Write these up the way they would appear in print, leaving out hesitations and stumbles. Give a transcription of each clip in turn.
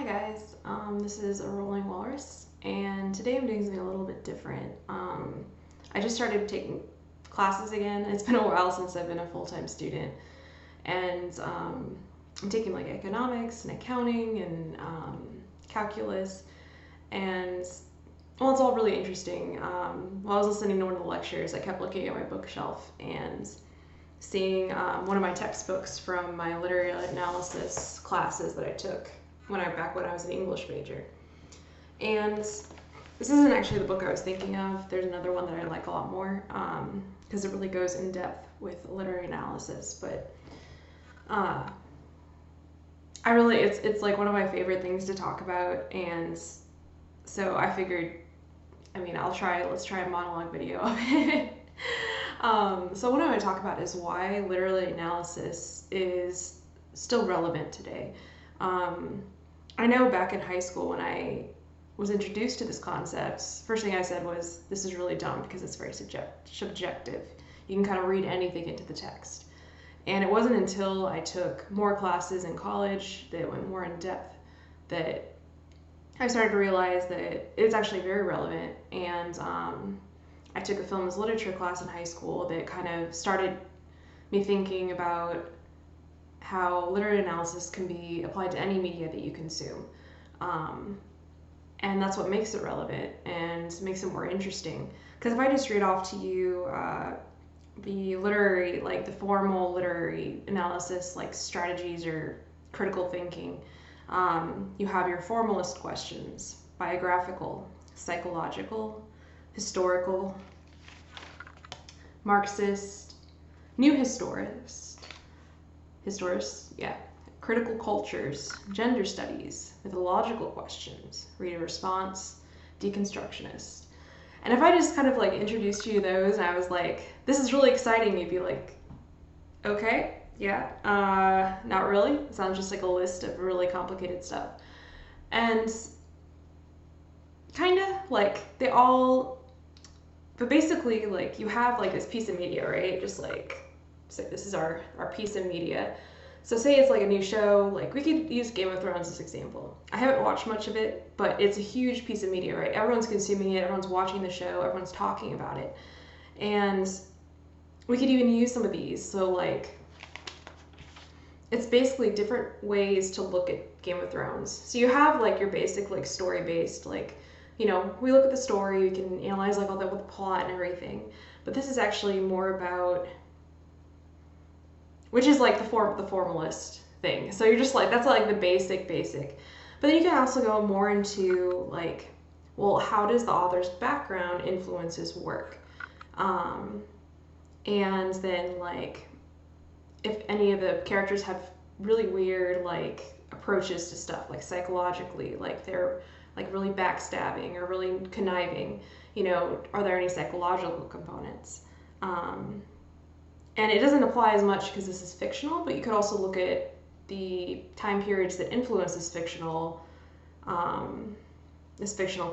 guys, this is ARollingWalrus, and today I'm doing something a little bit different. I just started taking classes again. It's been a while since I've been a full-time student, and I'm taking like economics and accounting and calculus, and well, it's all really interesting. While I was listening to one of the lectures, I kept looking at my bookshelf and seeing one of my textbooks from my literary analysis classes that I took back when I was an English major. And this isn't actually the book I was thinking of. There's another one that I like a lot more because it really goes in depth with literary analysis. But it's like one of my favorite things to talk about, and so I figured, let's try a monologue video of it. So what I'm going to talk about is why literary analysis is still relevant today. I know back in high school when I was introduced to this concept, first thing I said was, this is really dumb because it's very subjective. You can kind of read anything into the text. And it wasn't until I took more classes in college that went more in depth that I started to realize that it's actually very relevant. And I took a film as literature class in high school that kind of started me thinking about how literary analysis can be applied to any media that you consume. And that's what makes it relevant and makes it more interesting. Because if I just read off to you the formal literary analysis, like strategies or critical thinking, you have your formalist questions: biographical, psychological, historical, Marxist, new historist, critical cultures, gender studies, mythological questions, reader response, deconstructionist. And if I just kind of like introduced you to those and I was like, this is really exciting, you'd be like, okay, yeah, not really. It sounds just like a list of really complicated stuff. And kind of like but basically, like, you have like this piece of media, right? Just like, so this is our piece of media. So say it's like a new show, like we could use Game of Thrones as an example. I haven't watched much of it, but it's a huge piece of media, right? Everyone's consuming it, everyone's watching the show, everyone's talking about it. And we could even use some of these. So like, it's basically different ways to look at Game of Thrones. So you have like your basic like story-based, like, we look at the story, we can analyze like all that with the plot and everything. But this is actually more about, which is like the formalist thing. So you're just like, that's like the basic. But then you can also go more into like, well, how does the author's background influence his work? And then like, if any of the characters have really weird like approaches to stuff, like psychologically, like they're like really backstabbing or really conniving, are there any psychological components? And it doesn't apply as much because this is fictional, but you could also look at the time periods that influence this fictional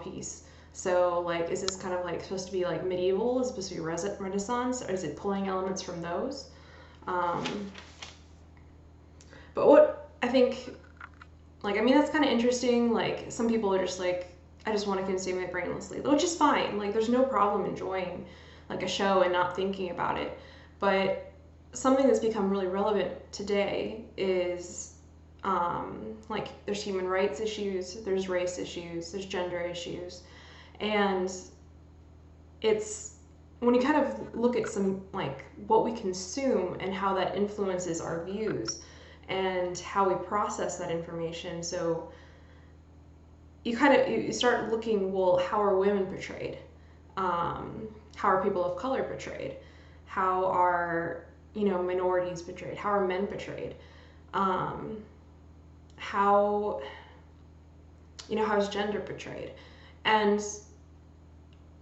piece. So like, is this kind of like supposed to be like medieval? Is it supposed to be Renaissance? Or is it pulling elements from those? But what I think, that's kind of interesting. Like, some people are just like, I just want to consume it brainlessly, which is fine. Like, there's no problem enjoying like a show and not thinking about it. But something that's become really relevant today is like, there's human rights issues, there's race issues, there's gender issues. And it's, when you kind of look at some like what we consume and how that influences our views and how we process that information. So you start looking, well, how are women portrayed? How are people of color portrayed? How are, minorities portrayed? How are men portrayed? How's gender portrayed? And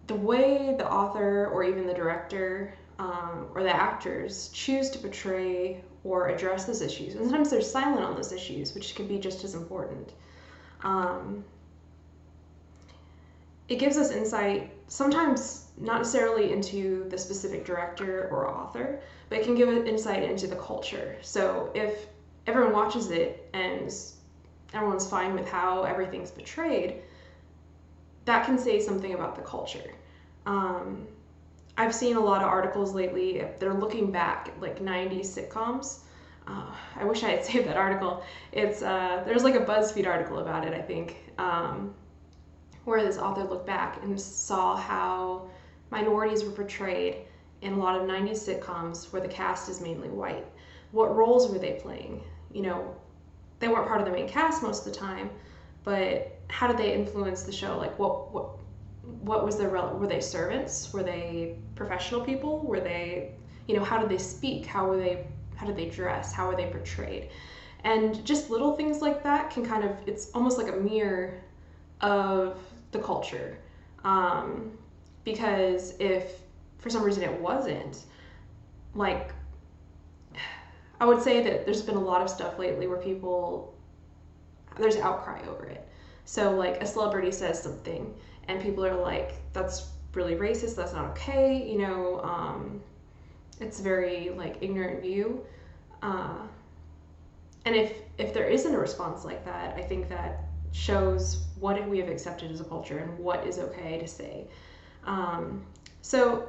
the way the author or even the director or the actors choose to portray or address those issues, and sometimes they're silent on those issues, which can be just as important. It gives us insight, sometimes not necessarily into the specific director or author, but it can give an insight into the culture. So if everyone watches it and everyone's fine with how everything's portrayed, that can say something about the culture. I've seen a lot of articles lately, they're looking back at like 90s sitcoms. I wish I had saved that article. It's there's like a BuzzFeed article about it, I think, where this author looked back and saw how minorities were portrayed in a lot of 90s sitcoms where the cast is mainly white. What roles were they playing? You know, they weren't part of the main cast most of the time, but how did they influence the show? Like what was their were they servants? Were they professional people? Were they, you know, how did they speak? How did they dress? How were they portrayed? And just little things like that can kind of, it's almost like a mirror of the culture. Because if for some reason it wasn't, like, I would say that there's been a lot of stuff lately where there's outcry over it. So like a celebrity says something and people are like, that's really racist, that's not okay, you know, it's very like ignorant view. And if there isn't a response like that, I think that shows what we have accepted as a culture and what is okay to say. So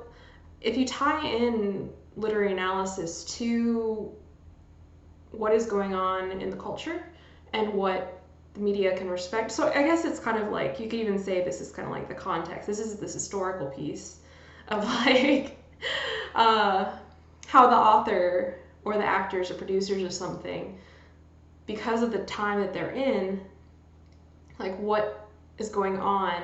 if you tie in literary analysis to what is going on in the culture and what the media can respect, so I guess it's kind of like, you could even say this is kind of like the context. This is this historical piece of like how the author or the actors or producers or something, because of the time that they're in, like what is going on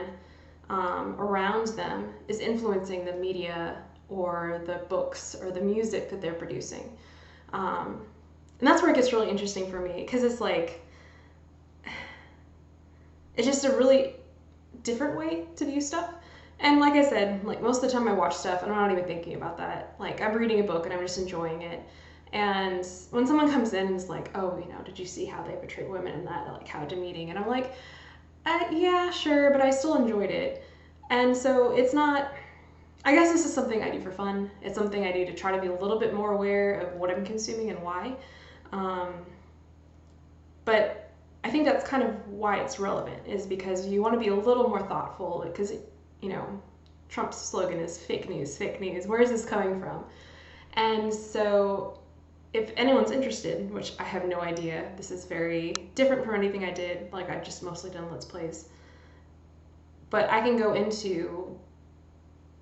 around them is influencing the media or the books or the music that they're producing. And that's where it gets really interesting for me, because it's like, it's just a really different way to view stuff. And like I said, like most of the time I watch stuff and I'm not even thinking about that. Like I'm reading a book and I'm just enjoying it. And when someone comes in and is like, oh, you know, did you see how they portrayed women in that, like how demeaning? And I'm like, yeah, sure, but I still enjoyed it. And so it's not, I guess this is something I do for fun. It's something I do to try to be a little bit more aware of what I'm consuming and why. But I think that's kind of why it's relevant, is because you want to be a little more thoughtful, because, you know, Trump's slogan is fake news, fake news. Where is this coming from? And so if anyone's interested, which I have no idea, this is very different from anything I did, like I've just mostly done Let's Plays, but I can go into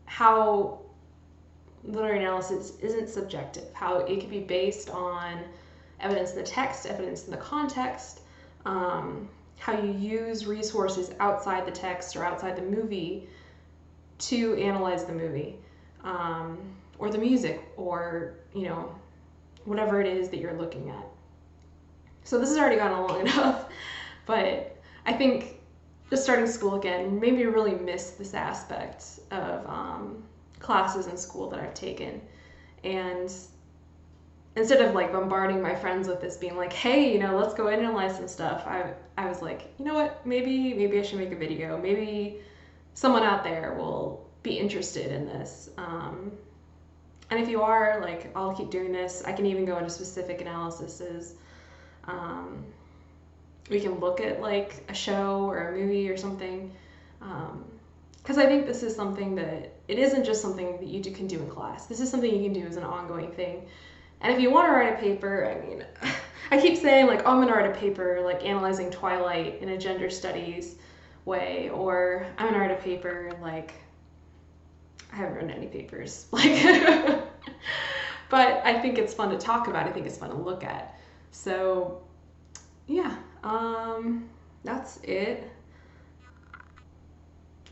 how literary analysis isn't subjective, how it can be based on evidence in the text, evidence in the context, how you use resources outside the text or outside the movie to analyze the movie, or the music, or, you know, whatever it is that you're looking at. So this has already gone on long enough, but I think just starting school again made me really miss this aspect of classes in school that I've taken. And instead of like bombarding my friends with this, being like, hey, you know, let's go analyze some stuff, I was like, you know what, maybe I should make a video. Maybe someone out there will be interested in this. And if you are, like, I'll keep doing this. I can even go into specific analyses. We can look at like a show or a movie or something. Because I think this is something that, it isn't just something that you can do in class. This is something you can do as an ongoing thing. And if you want to write a paper, I mean, I keep saying like, oh, I'm gonna write a paper like analyzing Twilight in a gender studies way, or I'm gonna write a paper like, I haven't written any papers, like, but I think it's fun to talk about. I think it's fun to look at. So yeah, that's it.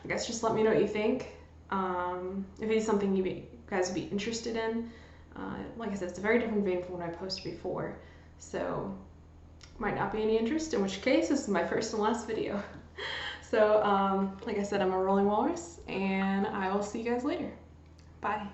I guess just let me know what you think. If it's something you guys would be interested in. Like I said, it's a very different vein from what I posted before, so might not be any interest, in which case this is my first and last video. So like I said, I'm a rolling walrus, and I will see you guys later. Bye.